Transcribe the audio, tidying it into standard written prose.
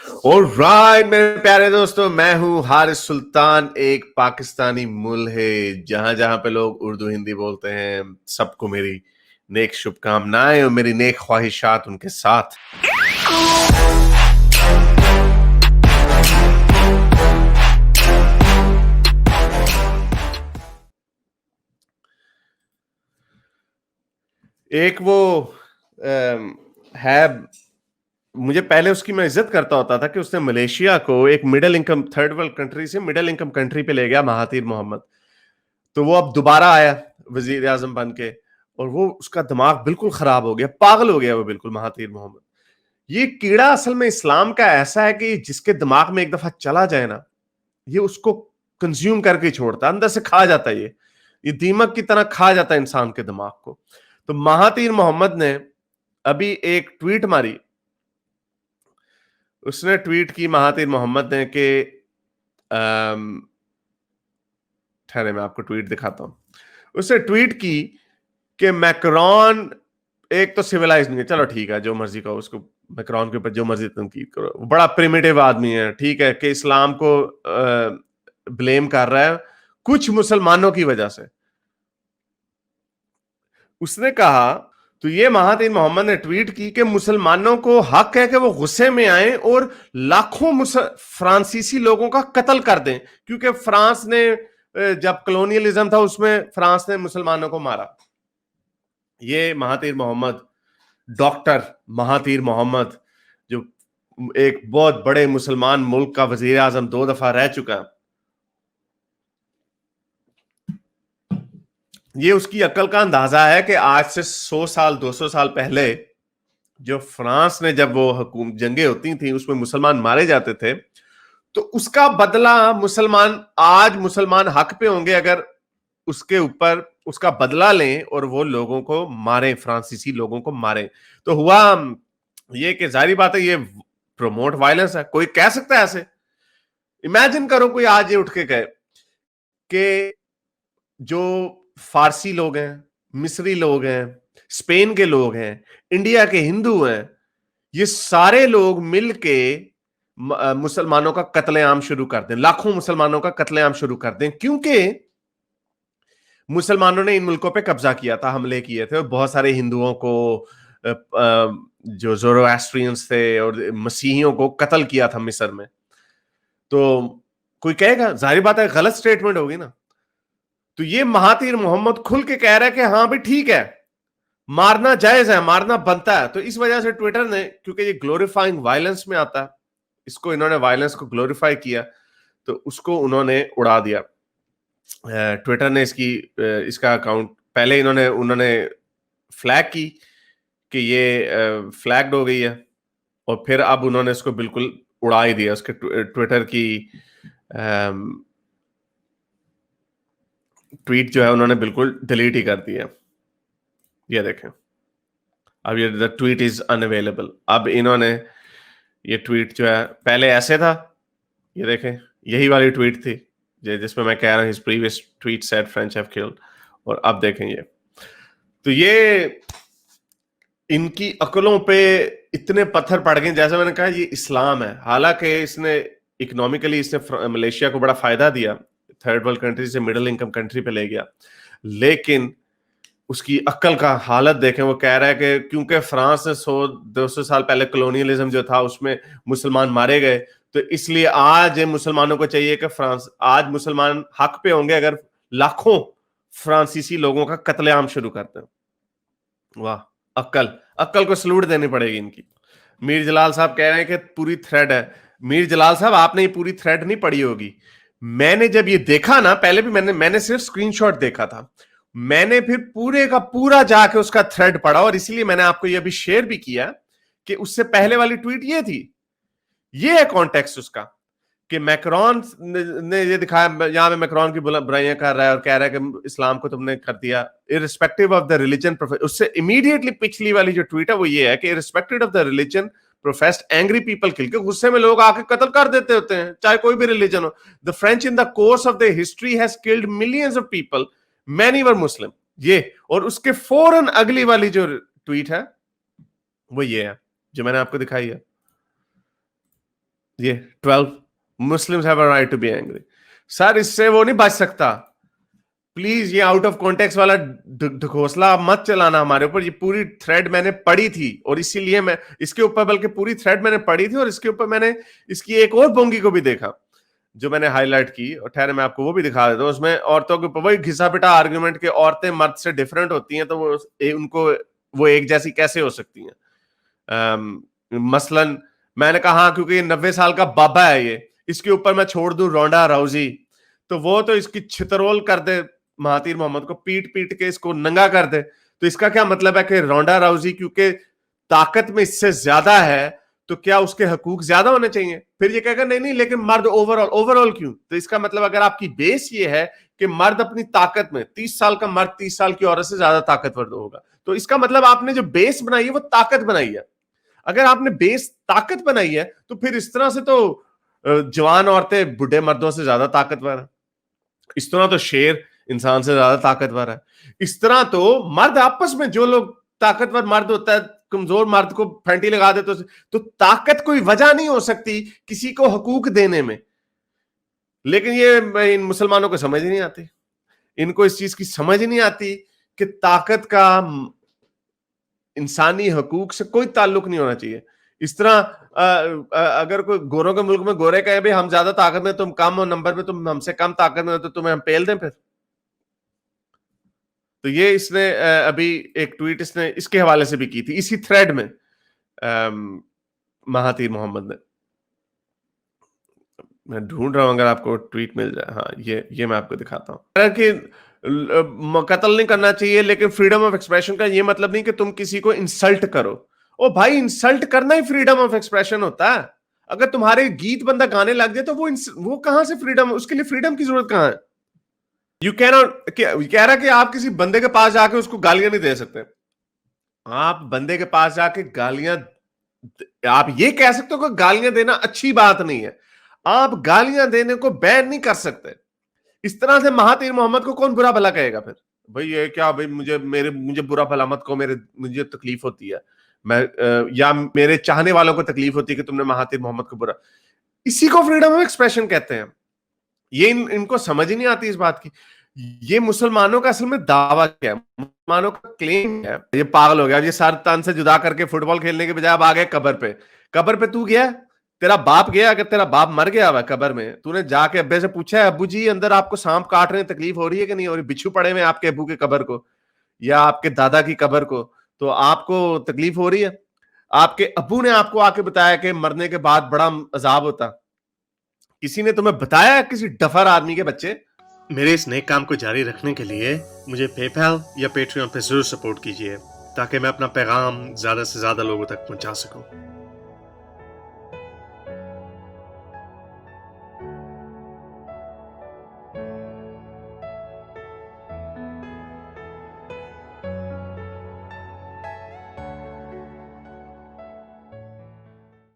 Alright मेरे प्यारे दोस्तों, मैं हूं हारिस सुल्तान। एक पाकिस्तानी मूल है, जहां जहां पे लोग उर्दू हिंदी बोलते हैं। सबको मेरी नेक शुभकामनाएं और मेरी नेक ख्वाहिशात उनके साथ। एक वो है, मुझे पहले उसकी मैं इज्जत करता होता था कि उसने मलेशिया को एक middle income third world country से मिडिल इनकम कंट्री पे ले गया, महातीर मोहम्मद। तो वो अब दोबारा आया वजीर आजम बन के, और वो उसका दिमाग बिल्कुल खराब हो गया, पागल हो गया वो बिल्कुल, महातीर मोहम्मद। ये कीड़ा असल में इस्लाम का ऐसा है कि जिसके दिमाग में एक दफा चला जाए ना, ये उसको कंज्यूम करके छोड़ता है, अंदर से खा जाता है। ये दीमक की तरह खा जाता है इंसान के दिमाग को। तो महातीर मोहम्मद ने अभी एक ट्वीट मारी। उसने ट्वीट की महातीर मोहम्मद ने कि ठहरे मैं आपको ट्वीट दिखाता हूं। उसने ट्वीट की कि मैक्रोन एक तो सिविलाइज नहीं है, चलो ठीक है, जो मर्जी कहो उसको, मैक्रोन के ऊपर जो मर्जी तनकीद करो, बड़ा प्रिमिटिव आदमी है, ठीक है, कि इस्लाम को ब्लेम कर रहा है कुछ मुसलमानों की वजह से। उसने कहा, तो ये महातीर मोहम्मद ने ट्वीट की कि मुसलमानों को हक है कि वो गुस्से में आए और लाखों फ्रांसीसी लोगों का कत्ल कर दें, क्योंकि फ्रांस ने जब कॉलोनियलिज्म था उसमें फ्रांस ने मुसलमानों को मारा। ये Mahathir Mohammad, doctor Mahathir Mohammad, जो एक बहुत बड़े मुसलमान मुल्क का वजीर आजम 2 दफा रह चुका है, ये उसकी अकल का अंदाजा है कि आज से 100 साल 200 साल पहले जो फ्रांस ने, जब वो जंगें होती थी उसमें मुसलमान मारे जाते थे, तो उसका बदला आज मुसलमान हक पे होंगे अगर उसके ऊपर उसका बदला लें और वो लोगों को मारें, फ्रांसीसी लोगों को मारें। तो हुआ ये कि जाहिर बात है ये प्रमोट वायलेंस है। कोई कह सकता है ऐसे? इमेजिन करो कोई आज ये उठ के कहे कि जो फारसी लोग हैं, मिस्री लोग हैं, स्पेन के लोग हैं, इंडिया के हिंदू हैं, ये सारे लोग मिलके मुसलमानों का कत्लेआम शुरू कर दें, लाखों मुसलमानों का कत्लेआम शुरू कर दें, क्योंकि मुसलमानों ने इन मुल्कों पे कब्जा किया था, हमले किए थे और बहुत सारे हिंदुओं को, जो ज़ोरोएस्ट्रियंस थे और मसीहियों को कत्ल किया था मिस्र में। तो कोई कहेगा, जाहिर बात है गलत स्टेटमेंट होगी ना। तो ये महातीर मोहम्मद खुल के कह रहा है कि हाँ भाई ठीक है, मारना जायज है, मारना बनता है। तो इस वजह से ट्विटर ने, क्योंकि ये ग्लोरीफाइंग वायलेंस में आता है, इसको इन्होंने वायलेंस को ग्लोरीफाई किया, तो उसको उन्होंने उड़ा दिया। ट्विटर ने इसका अकाउंट पहले उन्होंने फ्लैग की कि ये फ्लैग्ड हो गई है, और फिर अब उन्होंने इसको बिल्कुल उड़ा ही दिया। उसके ट्विटर की ट्वीट जो है उन्होंने बिल्कुल डिलीट ही कर दिया। ये देखें, अब ये द ट्वीट इज अनअवेलेबल। अब इन्होंने ये ट्वीट जो है, पहले ऐसे था, ये देखें, यही वाली ट्वीट थी जिसमें मैं कह रहा हूं, his previous tweet said French have killed, और अब देखें ये। तो ये इनकी अकलों पे इतने पत्थर पड़ गए। जैसे मैंने कहा, ये इस्लाम है, हालांकि इसने इकोनॉमिकली इसने मलेशिया को बड़ा फायदा दिया, थर्ड वर्ल्ड कंट्री से मिडिल इनकम कंट्री पे ले गया, लेकिन उसकी अक्ल का हालत देखें। वो कह रहा है कि क्योंकि फ्रांस ने 100-200 साल पहले कॉलोनियलिज्म जो था उसमें मुसलमान मारे गए, तो इसलिए आज मुसलमानों को चाहिए कि आज मुसलमान हक पे होंगे अगर लाखों फ्रांसीसी लोगों का कत्लेआम शुरू करते हैं। वाह, अक्ल को सलूट देनी पड़ेगी इनकी। मीर जलाल साहब कह रहे हैं कि पूरी थ्रेड है। मीर जलाल साहब, आपने ये पूरी थ्रेड नहीं पढ़ी होगी। मैंने जब ये देखा ना, पहले भी मैंने सिर्फ स्क्रीनशॉट देखा था, मैंने फिर पूरे का पूरा जाके उसका थ्रेड पढ़ा, और इसलिए मैंने आपको ये अभी शेयर भी किया कि उससे पहले वाली ट्वीट ये थी। ये है कॉन्टेक्स्ट उसका, कि मैक्रोन ने ये दिखाया, यहां पे मैक्रोन की बुराइयां कर रहा है और कह रहा है कि इस्लाम को तुमने कर दिया इररिस्पेक्टिव ऑफ द रिलीजन। उससे इमीडिएटली पिछली वाली जो ट्वीट है वो ये है कि irrespective of the religion professed angry people kill, के गुस्से में लोग आके कत्ल कर देते होते हैं, चाहे कोई भी रिलीजन हो। The French in the course of the history has killed millions of people, many were Muslim. ये, और उसके फौरन अगली वाली जो ट्वीट है वो ये है जो मैंने आपको दिखाई है। یہ 12 Muslims have a right to be angry. سر اس سے وہ نہیں بچ سکتا. پلیز یہ آؤٹ آف کانٹیکس والا ڈھکوسلا مت چلانا ہمارے اوپر. یہ پوری تھریڈ میں نے پڑھی تھی اور اسی لیے میں اس کے اوپر بلکہ پوری تھریڈ میں نے پڑھی تھی اور اس کے اوپر میں نے اس کی ایک اور بونگی کو بھی دیکھا جو میں نے ہائی لائٹ کی, اور ٹھہرے میں آپ کو وہ بھی دکھا دیتا ہوں. اس میں عورتوں کے اوپر وہی گھسا پٹا آرگومنٹ کہ عورتیں مرد سے ڈفرینٹ ہوتی ہیں تو وہ ان کو وہ ایک جیسی کیسے ہو سکتی ہیں. مثلاً میں نے کہا ہاں کیونکہ یہ 90 سال کا بابا ہے, یہ اس کے اوپر میں چھوڑ دوں رونڈا راؤزی تو وہ تو اس کی چھترول کر دے مہاتیر محمد کو, پیٹ پیٹ کے اس کو ننگا کر دے. تو اس کا کیا مطلب ہے کہ رونڈا راؤزی کیونکہ طاقت میں اس سے زیادہ ہے تو کیا اس کے حقوق زیادہ ہونے چاہیے؟ پھر یہ کہے گا نہیں لیکن مرد اوور آل کیوں؟ تو اس کا مطلب اگر آپ کی بیس یہ ہے کہ مرد اپنی طاقت میں 30 سال کا مرد 30 سال کی عورت سے زیادہ طاقتور ہوگا, تو اس کا مطلب آپ نے جو بیس بنائی ہے وہ طاقت بنائی ہے. اگر آپ نے بیس طاقت بنائی ہے تو پھر اس طرح سے تو جوان عورتیں بڈھے مردوں سے زیادہ طاقتور ہیں, اس طرح تو شیر انسان سے زیادہ طاقتور ہے, اس طرح تو مرد آپس میں جو لوگ طاقتور مرد ہوتا ہے کمزور مرد کو پھینٹی لگا دے تو طاقت کوئی وجہ نہیں ہو سکتی کسی کو حقوق دینے میں. لیکن یہ ان مسلمانوں کو سمجھ نہیں آتی, ان کو اس چیز کی سمجھ نہیں آتی کہ طاقت کا انسانی حقوق سے کوئی تعلق نہیں ہونا چاہیے. اس طرح اگر کوئی گوروں کے ملک میں گورے کہے بھائی ہم زیادہ طاقت میں تم کم ہو نمبر میں, تم ہم سے کم طاقت میں تو تمہیں ہم پیل دیں پھر. تو یہ اس نے ابھی ایک ٹویٹ اس نے اس کے حوالے سے بھی کی تھی اسی تھریڈ میں مہاتیر محمد نے. میں ڈھونڈ رہا ہوں اگر آپ کو ٹویٹ مل جائے. ہاں یہ میں آپ کو دکھاتا ہوں کہ قتل نہیں کرنا چاہیے لیکن فریڈم آف ایکسپریشن کا یہ مطلب نہیں کہ تم کسی کو انسلٹ کرو. او بھائی انسلٹ کرنا ہی فریڈم آف ایکسپریشن ہوتا ہے. اگر تمہارے گیت بندہ گانے لگ جائے تو وہ کہاں سے فریڈم, اس کے لیے فریڈم کی ضرورت کہاں ہے؟ یو کینٹ کہہ رہا کہ آپ کسی بندے کے پاس جا کے اس کو گالیاں نہیں دے سکتے. آپ بندے کے پاس جا کے گالیاں آپ یہ کہہ سکتے ہو کہ گالیاں دینا اچھی بات نہیں ہے, آپ گالیاں دینے کو بین نہیں کر سکتے. اس طرح سے مہاتیر محمد کو کون برا بھلا کہے گا پھر؟ بھائی یہ کیا بھائی مجھے برا بھلا مت کو, مجھے تکلیف ہوتی ہے, میں یا میرے چاہنے والوں کو تکلیف ہوتی ہے کہ تم نے مہاتیر محمد کو برا. اسی کو فریڈم آف ایکسپریشن کہتے ہیں. یہ ان کو سمجھ ہی نہیں آتی اس بات کی. یہ مسلمانوں کا اصل میں دعویٰ کیا ہے, مسلمانوں کا کلیم ہے. یہ پاگل ہو گیا, یہ سر تن سے جدا کر کے فٹ بال کھیلنے کے بجائے اب آ گئے قبر پہ. قبر پہ تو گیا, تیرا باپ گیا, اگر تیرا باپ مر گیا ہوا قبر میں, تو نے جا کے ابے سے پوچھا ہے ابو جی اندر آپ کو سانپ کاٹ رہے ہیں تکلیف ہو رہی ہے کہ نہیں ہو رہی؟ بچھو پڑے ہوئے آپ کے ابو کے قبر کو یا آپ کے دادا کی قبر کو, تو آپ کو تکلیف ہو رہی ہے؟ آپ کے ابو نے آپ کو آ کے بتایا کہ مرنے کے بعد بڑا عذاب ہوتا. کسی نے تمہیں بتایا, کسی ڈفر آدمی کے بچے؟ میرے اس نیک کام کو جاری رکھنے کے لیے مجھے پے پیل یا پیٹریون پہ ضرور سپورٹ کیجیے تاکہ میں اپنا پیغام زیادہ سے زیادہ لوگوں تک پہنچا سکوں.